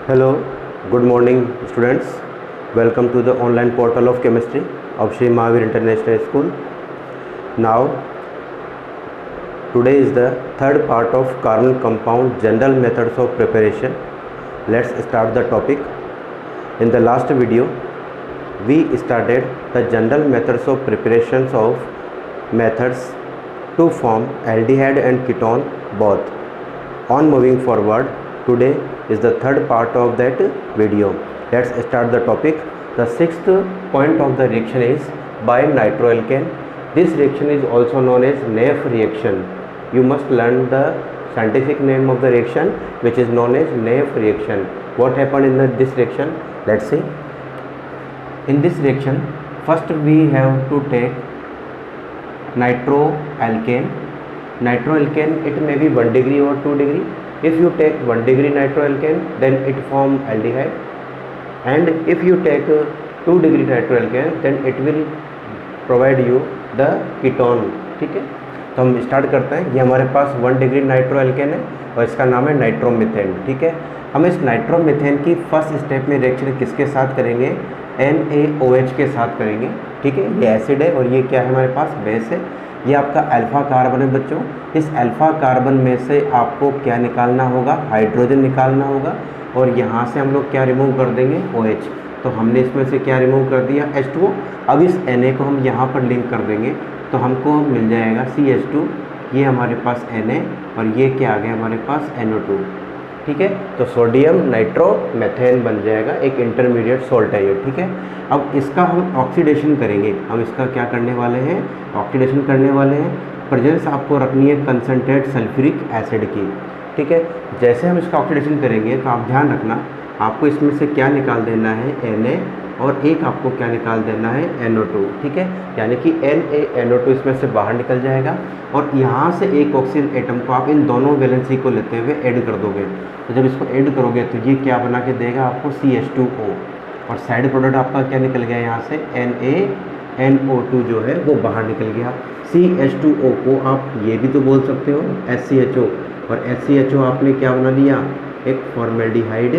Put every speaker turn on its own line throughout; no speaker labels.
Hello, good morning students. Welcome to the online portal of chemistry of Shri Mahavir International School. Now, today is the third part of carbon compound general methods of preparation. Let's start the topic. In the last video, we started the general methods of preparations of methods to form aldehyde and ketone both. On moving forward, today is the third part of that video. Let's start the topic. The sixth point of the reaction is bi-nitroalkane. This reaction is also known as NAF reaction. You must learn the scientific name of the reaction, which is known as NAF reaction. What happened in this reaction? Let's see. In this reaction, first we have to take nitroalkane. Nitroalkane, it may be 1 degree or 2 degree. If you take 1 degree nitroalkane, then it form aldehyde, and if you take 2 degree nitroalkane, then it will provide you the ketone. ठीक है, तो हम start करते हैं. ये हमारे पास 1 degree नाइट्रोएल्केन है और इसका नाम है नाइट्रोमीथेन. ठीक है, हम इस नाइट्रोमीथेन की फर्स्ट स्टेप में रिएक्शन किसके साथ करेंगे? NaOH के साथ करेंगे. ठीक है, ये एसिड है और ये क्या है? हमारे पास बेस है. ये आपका अल्फ़ा कार्बन है बच्चों. इस अल्फ़ा कार्बन में से आपको क्या निकालना होगा? हाइड्रोजन निकालना होगा, और यहाँ से हम लोग क्या रिमूव कर देंगे? OH. तो हमने इसमें से क्या रिमूव कर दिया? H2O. अब इस Na को हम यहाँ पर लिंक कर देंगे तो हमको मिल जाएगा CH2. ये हमारे पास Na और ये क्या आ गया हमारे पास? NO2. ठीक है, तो सोडियम नाइट्रोमेथेन बन जाएगा, एक इंटरमीडिएट सॉल्ट है ये. ठीक है, अब इसका हम ऑक्सीडेशन करेंगे. हम इसका क्या करने वाले हैं? ऑक्सीडेशन करने वाले हैं. प्रेजेंस आपको रखनी है कंसनट्रेट सल्फ्यूरिक एसिड की. ठीक है, जैसे हम इसका ऑक्सीडेशन करेंगे तो आप ध्यान रखना, आपको इसमें से क्या निकाल देना है? Na, और एक आपको क्या निकाल देना है? NO2. ठीक है, यानी कि NaNO2 इसमें से बाहर निकल जाएगा, और यहाँ से एक ऑक्सीजन एटम को आप इन दोनों वैलेंसी को लेते हुए ऐड कर दोगे. तो जब इसको ऐड करोगे तो ये क्या बना के देगा आपको? CH2O. और साइड प्रोडक्ट आपका क्या निकल गया? यहाँ से NaNO2 जो है वो बाहर निकल गया. CH2O को आप ये भी तो बोल सकते हो HCHO, और HCHO आपने क्या बना लिया? एक फॉर्मेल्डिहाइड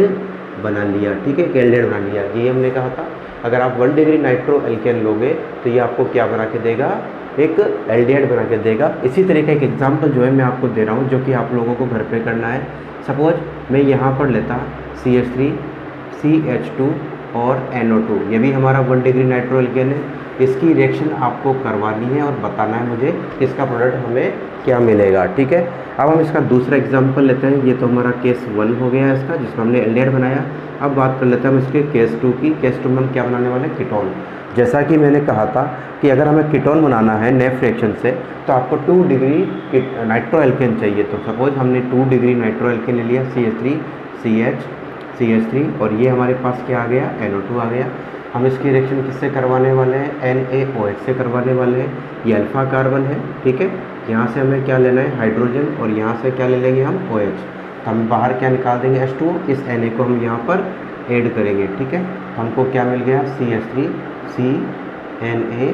बना लिया. ठीक है, एल्डेहाइड बना लिया. ये हमने कहा था अगर आप 1 डिग्री नाइट्रोएल्केन लोगे तो ये आपको क्या बना के देगा? एक एल्डेहाइड बना के देगा. इसी तरह का एक एग्जांपल जो है मैं आपको दे रहा हूँ, जो कि आप लोगों को घर पे करना है. सपोज मैं यहाँ पर लेता CH3, CH2 और NO2. ये भी हमारा 1 डिग्री नाइट्रोएल्केन है. इसकी रिएक्शन आपको करवानी है और बताना है मुझे इसका प्रोडक्ट हमें क्या मिलेगा. ठीक है, अब हम इसका दूसरा एग्जांपल लेते हैं. ये तो हमारा केस 1 हो गया है इसका, जिसमें हमने एल्डेहाइड बनाया. अब बात कर लेते हैं हम इसके केस 2 की. केस 2 में हम क्या बनाने वाले हैं? कीटोन. जैसा कि मैंने कहा था कि अगर हमें कीटोन बनाना है नेफ रिएक्शन से तो आपको 2 डिग्री नाइट्रोएल्केन चाहिए. तो सपोज हमने 2 डिग्री नाइट्रोएल्केन ले लिया, CH3, CH, CH3, और ये हमारे पास क्या आ गया? NO2 आ गया. हम इसकी रिएक्शन किससे करवाने वाले हैं? NaOH से करवाने वाले हैं. ये अल्फ़ा कार्बन है. ठीक है, यहाँ से हमें क्या लेना है? हाइड्रोजन, और यहाँ से क्या ले लेंगे हम? OH. तो हम बाहर क्या निकाल देंगे? H2O. इस Na को हम यहाँ पर ऐड करेंगे. ठीक है, हमको क्या मिल गया? CH3, CNA,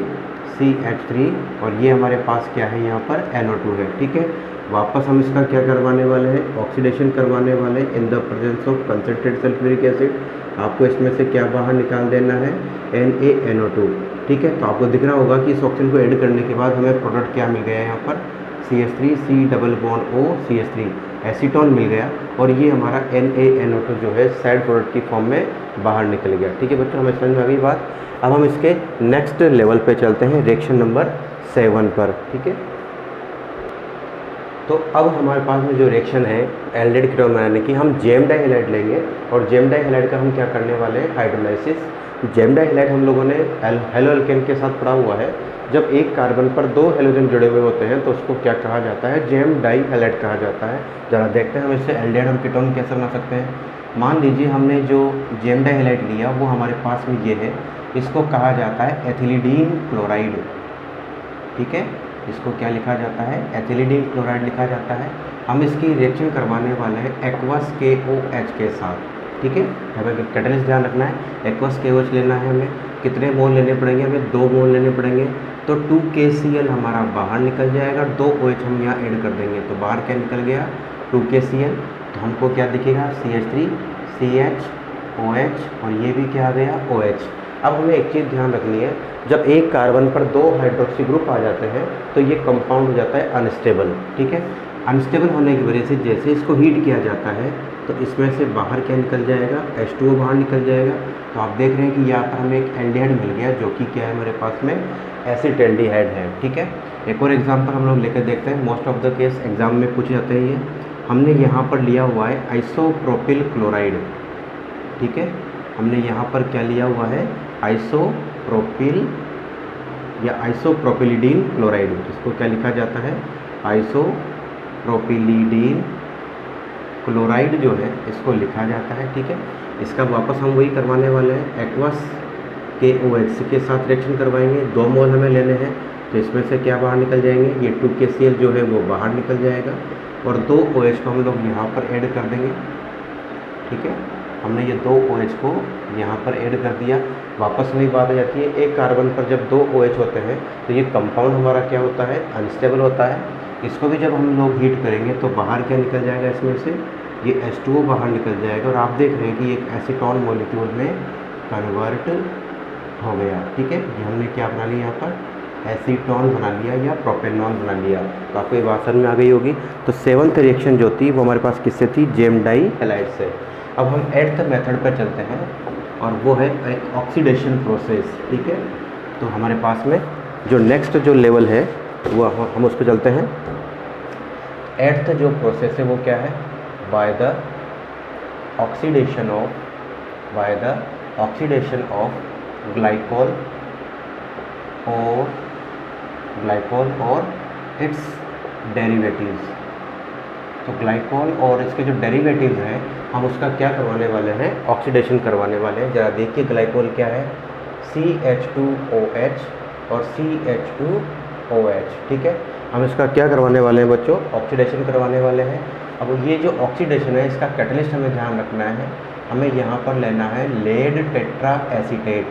CH3, और ये हमारे पास क्या है? यहाँ पर NO2 है. ठीक है, वापस हम इसका क्या करवाने वाले हैं? ऑक्सीडेशन करवाने वाले हैं in the presence of concentrated sulphuric acid. आपको इसमें से क्या बाहर निकाल देना है? NaNO2. ठीक है, तो आपको दिख रहा होगा कि इस ऑक्सीजन को ऐड करने के बाद हमें प्रोडक्ट क्या मिल गया है? यहाँ पर CH3, C double bond O, CH3, acetone मिल गया, और ये हमारा NaNO2 जो है साइड प्रोडक्ट की फॉर्म में बाहर निकल गया. ठीक है बच्चों, हमें समझ में आ गई बात. अब हम इसके नेक्स्ट लेवल पे चलते हैं, रिएक्शन नंबर 7 पर. ठीक है, तो अब हमारे पास में जो रिएक्शन है एल्डेहाइड कीटोन बनाने की, हम जेम डाइहैलाइड लेंगे, और जेम डाइहैलाइड का हम क्या करने वाले हैं? हाइड्रोलाइसिस. जेम डाइहैलाइड हम लोगों ने हेलोअल्केन के साथ पढ़ा हुआ है. जब एक कार्बन पर 2 हेलोजन जुड़े हुए होते हैं तो उसको क्या कहा जाता है? जेम डाइहैलाइड कहा जाता है. ज़रा देखते हैं हम इससे एल्डेहाइड हम कीटोन कैसे बना सकते हैं. मान लीजिए हमने जो जेम डाइहैलाइड लिया वो हमारे पास में ये है. इसको कहा जाता है एथिलीडीन क्लोराइड. ठीक है, इसको क्या लिखा जाता है? एथिलीडीन क्लोराइड लिखा जाता है. हम इसकी रिएक्शन करवाने वाले हैं एक्वस KOH के साथ. ठीक है, हमें कैटलिस्ट ध्यान रखना है. एक्वस KOH लेना है हमें. कितने मोल लेने पड़ेंगे? हमें 2 मोल लेने पड़ेंगे. तो 2KCl हमारा बाहर निकल जाएगा. 2 OH हम यहाँ ऐड कर देंगे तो बाहर क्या निकल गया? 2KCl. तो हमको क्या दिखेगा, CH3 CH OH और ये भी क्या आ गया OH। अब हमें एक चीज़ ध्यान रखनी है, जब एक कार्बन पर 2 हाइड्रोक्सी ग्रुप आ जाते हैं तो ये कंपाउंड हो जाता है अनस्टेबल। ठीक है, अनस्टेबल होने की वजह से जैसे इसको हीट किया जाता है तो इसमें से बाहर क्या निकल जाएगा, H2O बाहर निकल जाएगा। तो आप देख रहे हैं कि यहाँ पर हमें एक एल्डिहाइड मिल गया जो कि क्या है हमारे पास में एसिटेल्डिहाइड है। ठीक है, एक और एग्जांपल हम लोग लेकर देखते हैं, most of the case exam में पूछे जाते हैं ये। हमने यहाँ पर लिया हुआ है आइसोप्रोपिल क्लोराइड। ठीक है, हमने यहाँ पर क्या लिया हुआ है, आइसोप्रोपिल या आइसोप्रोपिलिडीन क्लोराइड, इसको क्या लिखा जाता है, आइसोप्रोपिलिडीन क्लोराइड जो है इसको लिखा जाता है। ठीक है, इसका वापस हम वही करवाने वाले हैं, एक्वस के OH के साथ रिएक्शन करवाएंगे। 2 मोल हमें लेने हैं, तो इसमें से क्या बाहर निकल जाएंगे, ये 2KCl जो है वो बाहर निकल जाएगा और 2 OH को हम लोग यहाँ पर ऐड कर देंगे। ठीक है, हमने ये 2 OH को यहाँ पर ऐड कर दिया। वापस वही बात आ जाती है, एक कार्बन पर जब 2 OH होते हैं तो ये कंपाउंड हमारा क्या होता है, अनस्टेबल होता है। इसको भी जब हम लोग हीट करेंगे तो बाहर क्या निकल जाएगा, इसमें से ये H2O बाहर निकल जाएगा और आप देख रहे हैं कि एक एसीटोन मॉलिक्यूल में कन्वर्ट हो गया। ठीक है, ये हमने क्या बना लिया, यहाँ पर एसीटोन बना लिया या प्रोपेनॉन बना लिया। तो आपको ये बात समझ में आ गई होगी। तो 7th रिएक्शन जो थी वो हमारे पास किससे थी, जेम डाई हैलाइड से। अब हम 8th मेथड पर चलते हैं और वो है एक ऑक्सीडेशन प्रोसेस। ठीक है, तो हमारे पास में जो नेक्स्ट जो लेवल है वो हम उस पर चलते हैं। 8th जो प्रोसेस है वो क्या है, by the oxidation of glycol और इट्स डेरिवेटिव्स। तो ग्लाइकोल और इसके जो डेरिवेटिव्स हैं हम उसका क्या करवाने वाले हैं, ऑक्सीडेशन करवाने वाले हैं। ज़रा देखिए ग्लाइकोल क्या है, CH2OH और CH2OH। ठीक है, हम इसका क्या करवाने वाले हैं बच्चों, ऑक्सीडेशन करवाने वाले हैं। अब ये जो ऑक्सीडेशन है इसका कैटलिस्ट हमें ध्यान रखना है, हमें यहाँ पर लेना है लेड टेट्रा एसीटेट।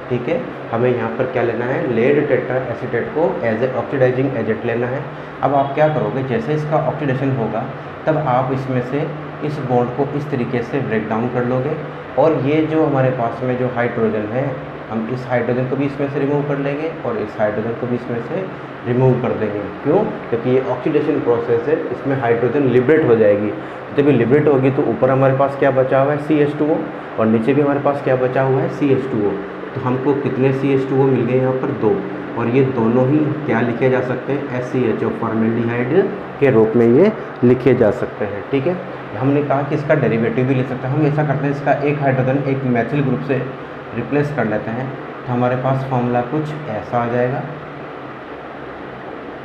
ठीक है, हमें यहाँ पर क्या लेना है, लेड टेट्रा एसीटेट को एज ए ऑक्सीडाइजिंग एजेंट लेना है। अब आप क्या करोगे, जैसे इसका ऑक्सीडेशन होगा तब आप इसमें से इस बॉन्ड को इस तरीके से ब्रेक डाउन कर लोगे और ये जो हमारे पास में जो हाइड्रोजन है हम इस हाइड्रोजन को भी इसमें से रिमूव कर लेंगे और इस हाइड्रोजन को भी इसमें से रिमूव कर देंगे। क्यों, क्योंकि ये ऑक्सीडेशन प्रोसेस है, इसमें हाइड्रोजन लिबरेट हो जाएगी। जब ये लिबरेट होगी तो ऊपर हमारे पास क्या बचा हुआ है, CH2O और नीचे भी हमारे पास क्या बचा हुआ है, CH2O। तो हमको कितने CH2O मिल गए यहाँ पर, 2, और ये दोनों ही क्या लिखे जा सकते हैं, SCHO फॉर्मेल्डिहाइड के रूप में ये लिखे जा सकते हैं। ठीक है, हमने कहा कि इसका डेरिवेटिव भी ले सकते हैं। हम ऐसा करते हैं, इसका एक हाइड्रोजन एक मैथिल ग्रुप से रिप्लेस कर लेते हैं तो हमारे पास फॉर्मूला कुछ ऐसा आ जाएगा।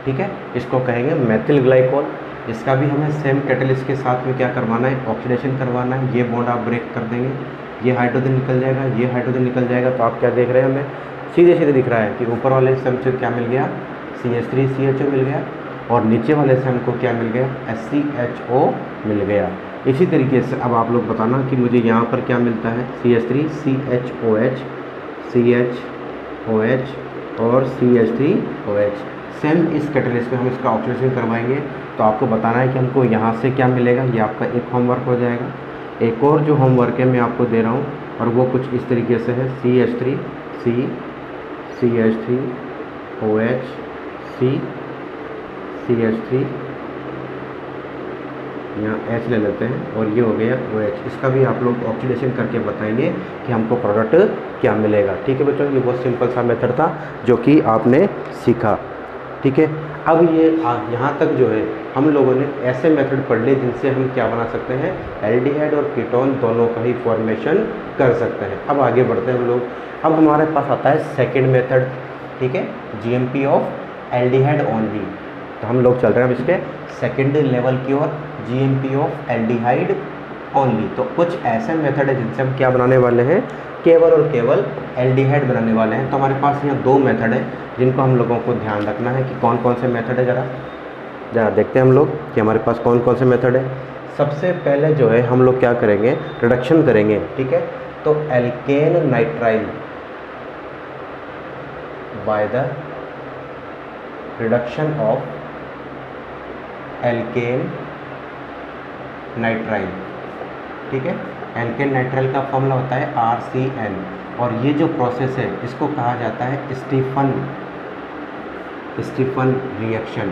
ठीक है, इसको कहेंगे मेथिल ग्लाइकोल। इसका भी हमें सेम कैटलिस्ट के साथ में क्या करवाना है, ऑक्सीडेशन करवाना है। ये बॉन्ड आप ब्रेक कर देंगे, ये हाइड्रोजन निकल जाएगा, ये हाइड्रोजन निकल जाएगा। तो आप क्या देख रहे हैं, हमें सीधे सीधे दिख रहा है कि ऊपर वाले से हमसे क्या मिल गया, CH3CHO मिल गया और नीचे वाले से हमको क्या मिल गया, SCHO मिल गया। इसी तरीके से अब आप लोग बताना कि मुझे यहाँ पर क्या मिलता है, CH3CHOH CHOH और CH3OH। सेम इस कैटलिस्ट में हम इसका ऑक्सीडेशन करवाएंगे तो आपको बताना है कि हमको यहाँ से क्या मिलेगा। ये आपका एक होमवर्क हो जाएगा। एक और जो होमवर्क है मैं आपको दे रहा हूँ और वो कुछ इस तरीके से है, CH3OH CH3 यहाँ H ले लेते हैं और ये हो गया OH। इसका भी आप लोग ऑक्सीडेशन करके बताएंगे कि हमको प्रोडक्ट क्या मिलेगा। ठीक है बच्चों, ये बहुत सिंपल सा मेथड था जो कि आपने सीखा। ठीक है, अब ये यहाँ तक जो है हम लोगों ने ऐसे मेथड पढ़ लिए जिनसे हम क्या बना सकते हैं, एल्डिहाइड और कीटोन दोनों का ही फॉर्मेशन कर सकते हैं। अब आगे बढ़ते हैं हम लोग। अब हमारे पास आता है सेकेंड मेथड। ठीक है, GMP ऑफ एल्डिहाइड ओनली। तो हम लोग चल रहे हैं अब इसके सेकेंड लेवल की ओर, GMP ऑफ एल्डिहाइड ओनली। तो कुछ ऐसे मेथड है जिनसे हम क्या बनाने वाले हैं, केवल और केवल एल्डिहाइड बनाने वाले हैं। तो हमारे पास यहाँ 2 मेथड है जिनको हम लोगों को ध्यान रखना है कि कौन कौन से मेथड है। ज़रा देखते हैं हम लोग कि हमारे पास कौन कौन से मेथड है। सबसे पहले जो है हम लोग क्या करेंगे, रिडक्शन करेंगे। ठीक है, तो alkane nitrile by the reduction of alkane nitrile, ठीक है। एल्केन नाइट्राइल का फॉर्मूला होता है RCN, और ये जो प्रोसेस है इसको कहा जाता है स्टीफन रिएक्शन,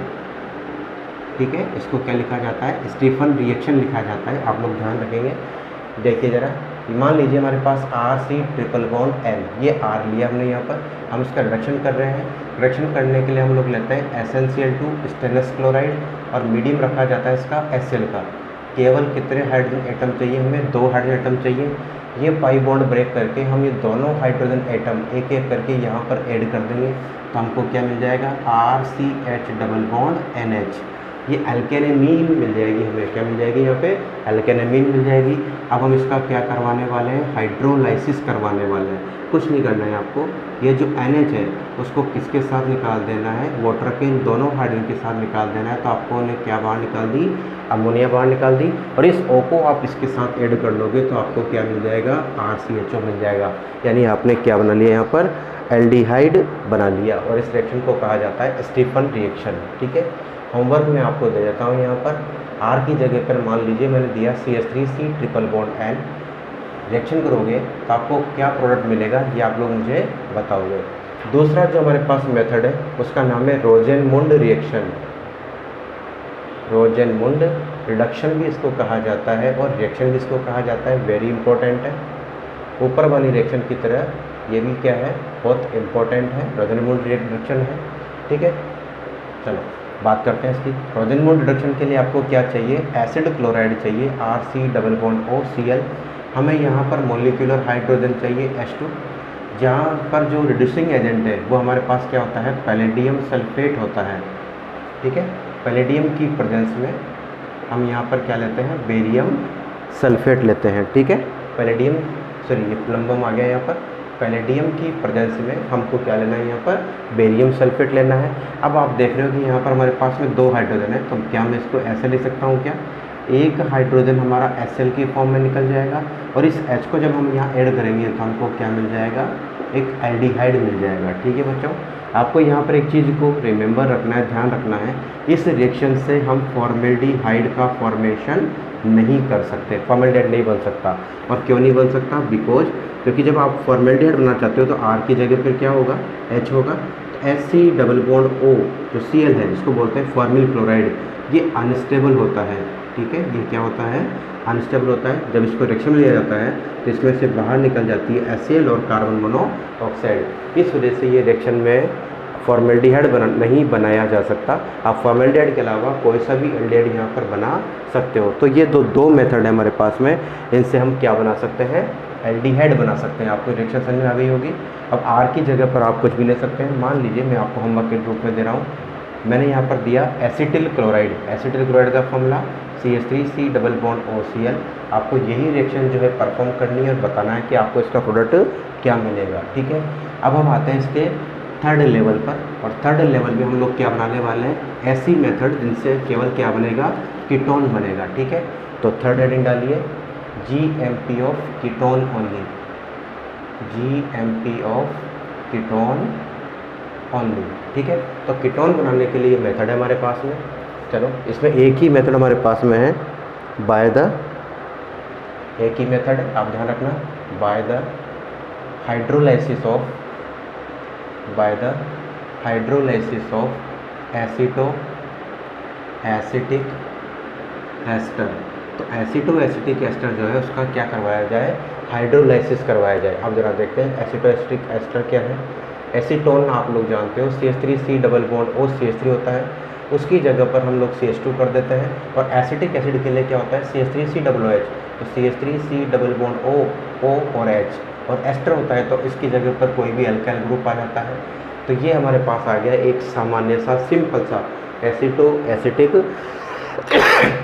ठीक है। इसको क्या लिखा जाता है? स्टीफन रिएक्शन लिखा जाता है। आप लोग ध्यान रखेंगे। देखिए ज़रा, मान लीजिए हमारे पास RC≡N, ये R लिया हमने यहाँ पर, हम इसका रिडक्शन कर रहे हैं। रिडक्शन करने के लिए हम लोग लेते हैं SnCl2 स्टेनलेस क्लोराइड, और मीडियम रखा जाता है इसका Cl का। केवल कितने हाइड्रोजन एटम चाहिए हमें? 2 हाइड्रोजन एटम चाहिए। ये पाई बॉन्ड ब्रेक करके हम ये दोनों हाइड्रोजन एटम एक एक करके यहाँ पर ऐड कर देंगे, तो हमको क्या मिल जाएगा? RCH≡NH। ये एल्केनेमीन मिल जाएगी हमें। क्या मिल जाएगी यहाँ पे? एल्केनेमीन मिल जाएगी। अब हम इसका क्या करवाने वाले हैं? हाइड्रोलाइसिस करवाने वाले हैं। कुछ नहीं करना है आपको। ये जो NH है उसको किसके साथ निकाल देना है? वाटर के इन दोनों हाइड्रोजन के साथ निकाल देना है। तो आपको ने क्या बाहर निकाल दी? अमोनिया बाहर निकाल दी। और इस O को आप इसके साथ ऐड कर लोगे तो आपको क्या मिल जाएगा? RCHO मिल जाएगा। यानी आपने क्या बना लिया यहाँ पर? एल्डिहाइड बना लिया। और इस रिएक्शन को कहा जाता है स्टीफन रिएक्शन, ठीक है। होमवर्क में आपको दे देता हूँ यहाँ पर। R की जगह पर मान लीजिए मैंने दिया CH3C≡N। रिएक्शन करोगे तो आपको क्या प्रोडक्ट मिलेगा ये आप लोग मुझे बताओगे। दूसरा जो हमारे पास मेथड है उसका नाम है रोजेनमुंड रिएक्शन। रोजेनमुंड रिडक्शन भी इसको कहा जाता है और रिएक्शन भी इसको कहा जाता है। वेरी इंपॉर्टेंट है। ऊपर वाली रिएक्शन की तरह ये भी क्या है? बहुत इंपॉर्टेंट है। रोजेनमुंड रिडक्शन है, ठीक है। चलो बात करते हैं इसकी। रोजेनमुंड रिडक्शन के लिए आपको क्या चाहिए? एसिड क्लोराइड चाहिए, RC≡OCl। हमें यहाँ पर मोलिकुलर हाइड्रोजन चाहिए H2। जहाँ पर जो रिड्यूसिंग एजेंट है वो हमारे पास क्या होता है? पैलेडियम सल्फेट होता है, ठीक है। पैलेडियम की प्रेजेंस में हम यहाँ पर क्या लेते हैं? बेरियम सल्फेट लेते हैं, ठीक है। पैलेडियम, सॉरी ये प्लम्बम आ गया यहाँ पर। पैलेडियम की प्रेजेंस में हमको क्या लेना है? यहाँ पर बेरियम सल्फेट लेना है। अब आप देख रहे हो कि यहाँ पर हमारे पास में 2 हाइड्रोजन है, तो क्या मैं इसको ऐसे लिख सकता हूँ क्या? एक हाइड्रोजन हमारा Cl की फॉर्म में निकल जाएगा, और इस H को जब हम यहाँ ऐड करेंगे तो हमको क्या मिल जाएगा? एक एल्डिहाइड मिल जाएगा, ठीक है बच्चों। आपको यहाँ पर एक चीज़ को रिमेंबर रखना है, ध्यान रखना है। इस रिएक्शन से हम फॉर्मेल्डिहाइड का फॉर्मेशन नहीं कर सकते। फॉर्मेल्डिहाइड नहीं बन सकता। और क्यों नहीं बन सकता? बिकॉज क्योंकि जब आप फॉर्मेल्डिहाइड बनाना चाहते हो तो R की जगह पर क्या होगा? H होगा। तो H≡O जो Cl है जिसको बोलते हैं फॉर्मिल क्लोराइड, ये अनस्टेबल होता है, ठीक है। ये क्या होता है? अनस्टेबल होता है। जब इसको रिएक्शन में लिया जाता है तो इसमें से बाहर निकल जाती है HCl और कार्बन मोनोऑक्साइड। इस वजह से ये रिएक्शन में फॉर्मेल्डिहाइड नहीं बनाया जा सकता। आप फॉर्मेल्डिहाइड के अलावा कोई सा भी एल्डिहाइड यहाँ पर बना सकते हो। तो ये दो मेथड है हमारे पास में। इनसे हम क्या बना सकते हैं? एल्डिहाइड बना सकते हैं। आपको रिएक्शन समझ में आ गई होगी। अब R की जगह पर आप कुछ भी ले सकते हैं। मान लीजिए मैं आपको होमवर्क के रूप में दे रहा हूँ। मैंने यहाँ पर दिया एसिटिल क्लोराइड। एसिटिल क्लोराइड का फॉर्मूला CH3C≡OCl। आपको यही रिएक्शन जो है परफॉर्म करनी है और बताना है कि आपको इसका प्रोडक्ट क्या मिलेगा, ठीक है। अब हम आते हैं इसके थर्ड लेवल पर, और थर्ड लेवल में हम लोग क्या बनाने वाले हैं? ऐसी मेथड जिनसे केवल क्या बनेगा? कीटोन बनेगा, ठीक है। तो थर्ड हेडिंग डालिए GMP of ketone only. GMP of ketone only, ठीक है। तो कीटोन बनाने के लिए मेथड है हमारे पास में। चलो इसमें एक ही मेथड हमारे पास में है, एक ही मेथड है, आप ध्यान रखना। By the hydrolysis of acetic ester. तो एसिटिक एस्टर जो है उसका क्या करवाया जाए? हाइड्रोलाइसिस करवाया जाए। अब जरा देखते हैं एसिटिक एस्टर क्या है। एसीटोन आप लोग जानते हो CH3C≡OCH3 होता है। उसकी जगह पर हम लोग CH2 कर देते हैं। और एसिटिक एसिड के लिए क्या होता है? CH3COOH। तो CH3C≡O और H, और एस्टर होता है तो इसकी जगह पर कोई भी अल्काइल ग्रुप आ जाता है। तो ये हमारे पास आ गया एक सामान्य सा सिंपल सा एसिटिक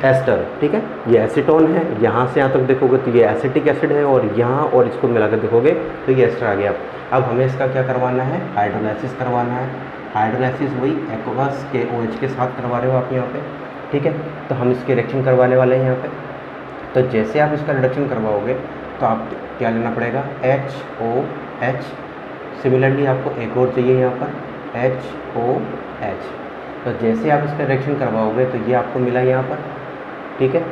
एस्टर, ठीक है। ये एसीटोन है, यहाँ से यहाँ तक देखोगे तो ये एसिटिक एसिड है, और यहाँ और इसको मिलाकर देखोगे तो ये एस्टर आ गया। अब हमें इसका क्या करवाना है? हाइड्रोलाइसिस करवाना है। हाइड्रोलाइसिस वही एक्वस के OH के साथ करवा रहे हो आप यहाँ पे, ठीक है। तो हम इसके रिएक्शन करवाने वाले हैं यहाँ पे। तो जैसे आप इसका रिडक्शन करवाओगे तो आप क्या लेना पड़ेगा? HOH। सिमिलरली आपको एक और चाहिए यहाँ पर HOH। तो जैसे आप इसका रिएक्शन करवाओगे तो ये आपको मिला यहाँ पर, ठीक है।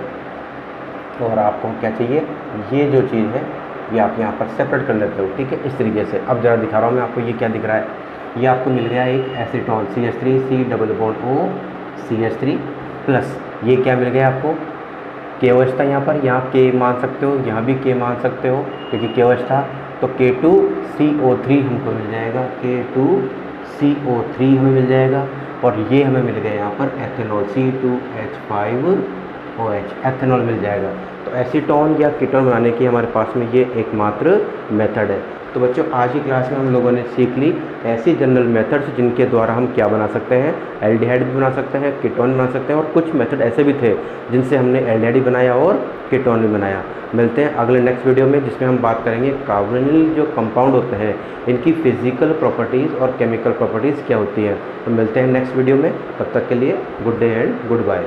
और आपको क्या चाहिए, ये जो चीज़ है ये आप यहाँ पर सेपरेट कर लेते हो, ठीक है, इस तरीके से। अब ज़रा दिखा रहा हूँ मैं आपको, ये क्या दिख रहा है, ये आपको मिल गया एक एसीटोन CH3 C+O प्लस, ये क्या मिल गया आपको, KOH था यहाँ पर, यहाँ K मान सकते हो, यहाँ भी K मान सकते हो क्योंकि KOH था, तो K2CO3 हमको मिल जाएगा, K2CO3 हमें मिल जाएगा। और ये हमें मिल गया यहाँ पर एथेनॉल C2H5OH एथेनॉल मिल जाएगा। तो एसीटोन या कीटोन बनाने की हमारे पास में ये एकमात्र मेथड है। तो बच्चों आज की क्लास में हम लोगों ने सीख ली ऐसी जनरल मेथड्स जिनके द्वारा हम क्या बना सकते हैं, एल्डिहाइड भी बना सकते हैं, कीटोन बना सकते हैं, और कुछ मेथड ऐसे भी थे जिनसे हमने एल्डिहाइड भी बनाया और कीटोन भी बनाया। मिलते हैं अगले नेक्स्ट वीडियो में जिसमें हम बात करेंगे कार्बोनिल जो कंपाउंड होते हैं इनकी फिजिकल प्रॉपर्टीज़ और केमिकल प्रॉपर्टीज़ क्या होती हैं। तो मिलते हैं नेक्स्ट वीडियो में, तब तक के लिए good day and good bye.